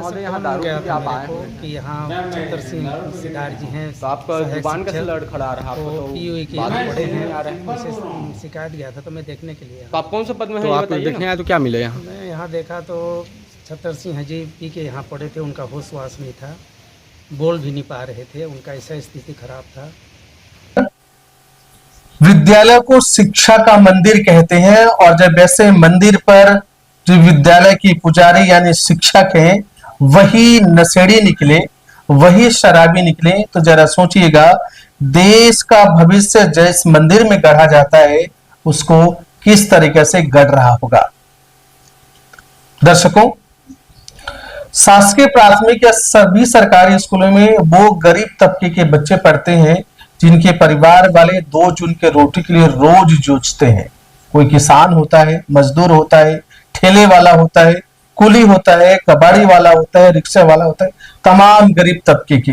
महोदय यहाँ दारू पी के आप आए हैं कि यहाँ छतर सिंह सिद्धार्थ जी हैं, तो आपका दुकान कैसे लड़ खड़ा रहा आपको? तो पी हुई के बाद में बड़े नहीं आ हैं, रहे हैं। उनसे शिकायत गया था तो मैं देखने के लिए तो आप कौन से पद में हैं तो ये आप बताइए देखने ना। आए तो क्या मिले यहाँ? मैं यहाँ देखा तो छतर सिंह जी पी के यहाँ पड़े थे, उनका होश वास नहीं था, बोल भी नहीं पा रहे थे, उनका ऐसा स्थिति खराब था। विद्यालय को शिक्षा का मंदिर कहते हैं और जब ऐसे मंदिर पर जो विद्यालय की पुजारी यानी शिक्षक हैं वही नशेड़ी निकले, वही शराबी निकले, तो जरा सोचिएगा देश का भविष्य जिस मंदिर में गढ़ा जाता है उसको किस तरीके से गढ़ रहा होगा। दर्शकों, शासकीय प्राथमिक या सभी सरकारी स्कूलों में वो गरीब तबके के बच्चे पढ़ते हैं जिनके परिवार वाले 2 जून के रोटी के लिए रोज जूझते हैं। कोई किसान होता है, मजदूर होता है, ठेले वाला होता है, कुली होता है, कबाड़ी वाला होता है, रिक्शा वाला होता है, तमाम गरीब तबके के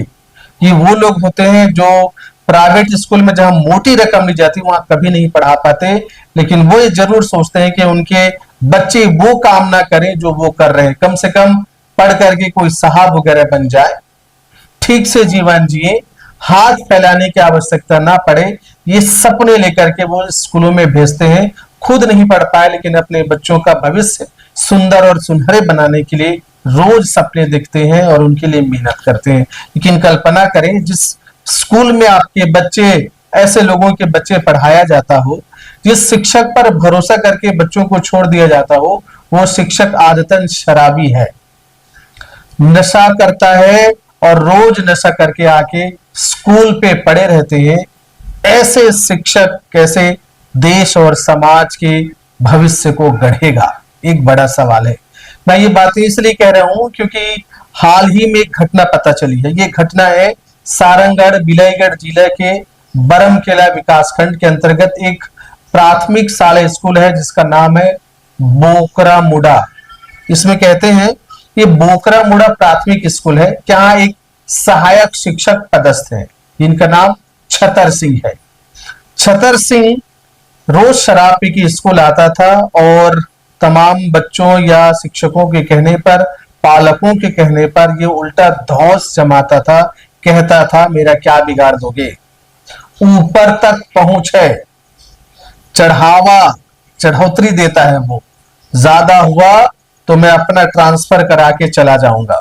ये वो लोग होते हैं जो प्राइवेट स्कूल में जहां मोटी रकम ली जाती वहां कभी नहीं पढ़ा पाते, लेकिन वो ये जरूर सोचते हैं कि उनके बच्चे वो काम ना करें जो वो कर रहे हैं, कम से कम पढ़ करके कोई साहब वगैरह बन जाए, ठीक से जीवन जिए, हाथ फैलाने की आवश्यकता ना पड़े, ये सपने लेकर के वो स्कूलों में भेजते हैं। खुद नहीं पढ़ पाए लेकिन अपने बच्चों का भविष्य सुंदर और सुनहरे बनाने के लिए रोज सपने देखते हैं और उनके लिए मेहनत करते हैं। लेकिन कल्पना करें जिस स्कूल में आपके बच्चे, ऐसे लोगों के बच्चे पढ़ाया जाता हो, जिस शिक्षक पर भरोसा करके बच्चों को छोड़ दिया जाता हो, वो शिक्षक आदतन शराबी है, नशा करता है और रोज नशा करके आके स्कूल पे पड़े रहते हैं। ऐसे शिक्षक कैसे देश और समाज के भविष्य को गढ़ेगा, एक बड़ा सवाल है। मैं ये बातें इसलिए कह रहा हूं क्योंकि हाल ही में एक घटना पता चली है। ये घटना है सारंगढ़ बिलाईगढ़ जिले के बरमकेला विकासखंड के अंतर्गत एक प्राथमिक शाला स्कूल है जिसका नाम है बोकरा मुड़ा। इसमें कहते हैं ये बोकरा मुड़ा प्राथमिक स्कूल है, जहां एक सहायक शिक्षक पदस्थ है जिनका नाम छतर सिंह है। छतर सिंह रोज शराब पी के स्कूल आता था और तमाम बच्चों या शिक्षकों के कहने पर, पालकों के कहने पर ये उल्टा धौंस जमाता था, कहता था मेरा क्या बिगाड़ दोगे। ऊपर तक पहुंच है, चढ़ोतरी देता है, वो ज्यादा हुआ तो मैं अपना ट्रांसफर करा के चला जाऊंगा।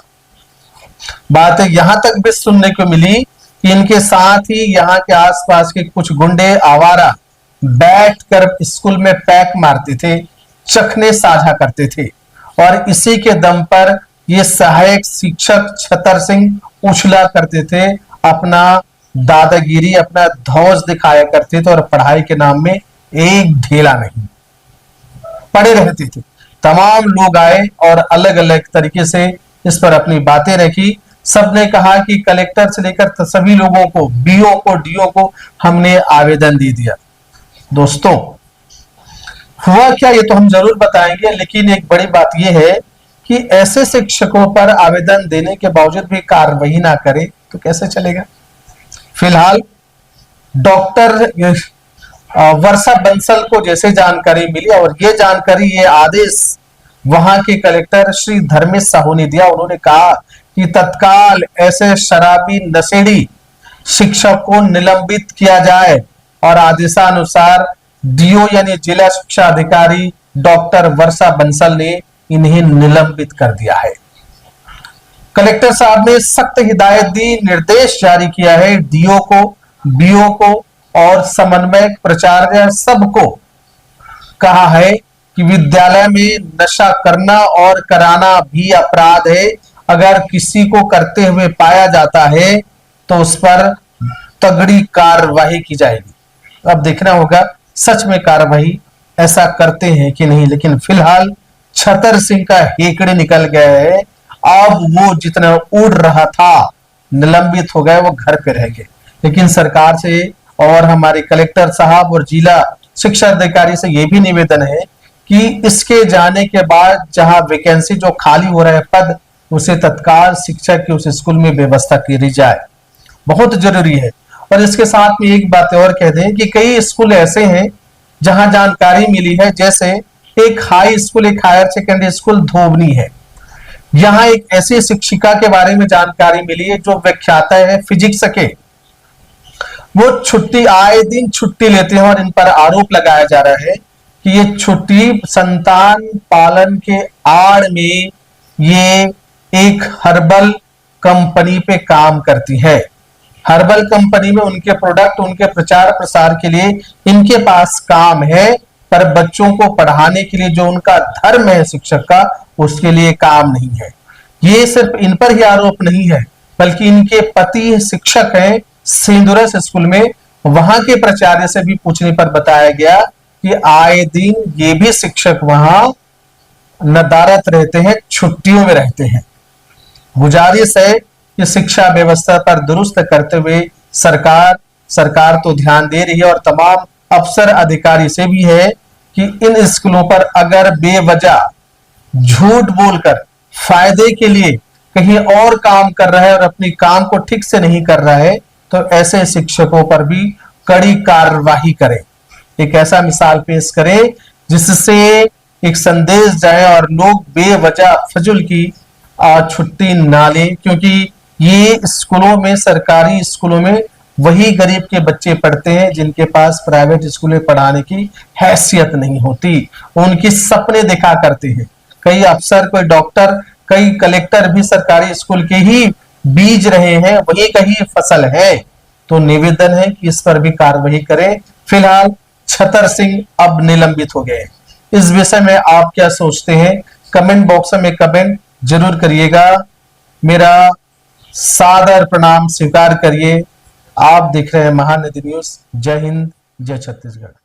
बात यहां तक भी सुनने को मिली कि इनके साथ ही यहाँ के आसपास के कुछ गुंडे आवारा बैठकर स्कूल में पैक मारते थे, चखने साझा करते थे और इसी के दम पर ये सहायक शिक्षक छतर सिंह उछला करते थे, अपना दादागिरी, अपना धौंस दिखाया करते थे और पढ़ाई के नाम में एक ढेला नहीं पड़े रहते थे। तमाम लोग आए और अलग अलग तरीके से इस पर अपनी बातें रखी। सबने कहा कि कलेक्टर से लेकर सभी लोगों को, बीओ को, डीओ को हमने आवेदन दे दिया। दोस्तों, हुआ क्या ये तो हम जरूर बताएंगे, लेकिन एक बड़ी बात यह है कि ऐसे शिक्षकों पर आवेदन देने के बावजूद भी कार्रवाई ना करे तो कैसे चलेगा। फिलहाल डॉक्टर वर्षा बंसल को जैसे जानकारी मिली और ये जानकारी, ये आदेश वहां के कलेक्टर श्री धर्मेश साहू ने दिया। उन्होंने कहा कि तत्काल ऐसे शराबी नशेड़ी शिक्षक को निलंबित किया जाए और आदेशानुसार डीओ यानी जिला शिक्षा अधिकारी डॉक्टर वर्षा बंसल ने इन्हें निलंबित कर दिया है। कलेक्टर साहब ने सख्त हिदायत दी, निर्देश जारी किया है डीओ को, बीओ को और समन्वयक प्राचार्य सबको कहा है कि विद्यालय में नशा करना और कराना भी अपराध है। अगर किसी को करते हुए पाया जाता है तो उस पर तगड़ी कार्रवाई की जाएगी। अब देखना होगा सच में कार्रवाई ऐसा करते हैं कि नहीं। लेकिन फिलहाल छतर सिंह का हेकड़े निकल गया है। अब वो जितना उड़ रहा था निलंबित हो गए, वो घर पे रह गए। लेकिन सरकार से और हमारे कलेक्टर साहब और जिला शिक्षा अधिकारी से यह भी निवेदन है कि इसके जाने के बाद जहां वैकेंसी जो खाली हो रहा है पद, उसे तत्काल शिक्षक की उस स्कूल में व्यवस्था की जाए, बहुत जरूरी है। और इसके साथ में एक बात और कह दें कि कई स्कूल ऐसे हैं जहां जानकारी मिली है, जैसे एक हाई स्कूल, एक हायर सेकेंडरी स्कूल धोबनी है, यहाँ एक ऐसी शिक्षिका के बारे में जानकारी मिली है जो व्याख्याता है फिजिक्स के। वो छुट्टी आए दिन छुट्टी लेते हैं और इन पर आरोप लगाया जा रहा है कि ये छुट्टी संतान पालन के आड़ में ये एक हर्बल कंपनी पे काम करती है। हर्बल कंपनी में उनके प्रोडक्ट, उनके प्रचार प्रसार के लिए इनके पास काम है, पर बच्चों को पढ़ाने के लिए जो उनका धर्म है शिक्षक का, उसके लिए काम नहीं है। ये सिर्फ इन पर ही आरोप नहीं है, बल्कि इनके पति शिक्षक हैं सिंदूरस स्कूल में। वहां के प्राचार्य से भी पूछने पर बताया गया कि आए दिन ये भी शिक्षक वहां नदारत रहते हैं, छुट्टियों में रहते हैं। गुजारिश है कि शिक्षा व्यवस्था पर दुरुस्त करते हुए सरकार तो ध्यान दे रही है और तमाम अफसर अधिकारी से भी है कि इन स्कूलों पर अगर बेवजह झूठ बोलकर फायदे के लिए कहीं और काम कर रहा है और अपनी काम को ठीक से नहीं कर रहा है, तो ऐसे शिक्षकों पर भी कड़ी कार्रवाई करें। एक ऐसा मिसाल पेश करें जिससे एक संदेश जाए और लोग बेवजह फजुल की छुट्टी ना लें, क्योंकि ये स्कूलों में, सरकारी स्कूलों में वही गरीब के बच्चे पढ़ते हैं जिनके पास प्राइवेट स्कूल में पढ़ाने की हैसियत नहीं होती। उनकी सपने देखा करते हैं। कई अफसर, कोई डॉक्टर, कई कलेक्टर भी सरकारी स्कूल के ही बीज रहे हैं, वही कहीं फसल है। तो निवेदन है कि इस पर भी कार्रवाई करें। फिलहाल छतर सिंह अब निलंबित हो गए। इस विषय में आप क्या सोचते हैं? कमेंट बॉक्स में कमेंट जरूर करिएगा। मेरा सादर प्रणाम स्वीकार करिए। आप देख रहे हैं महानदी न्यूज। जय हिंद, जय छत्तीसगढ़।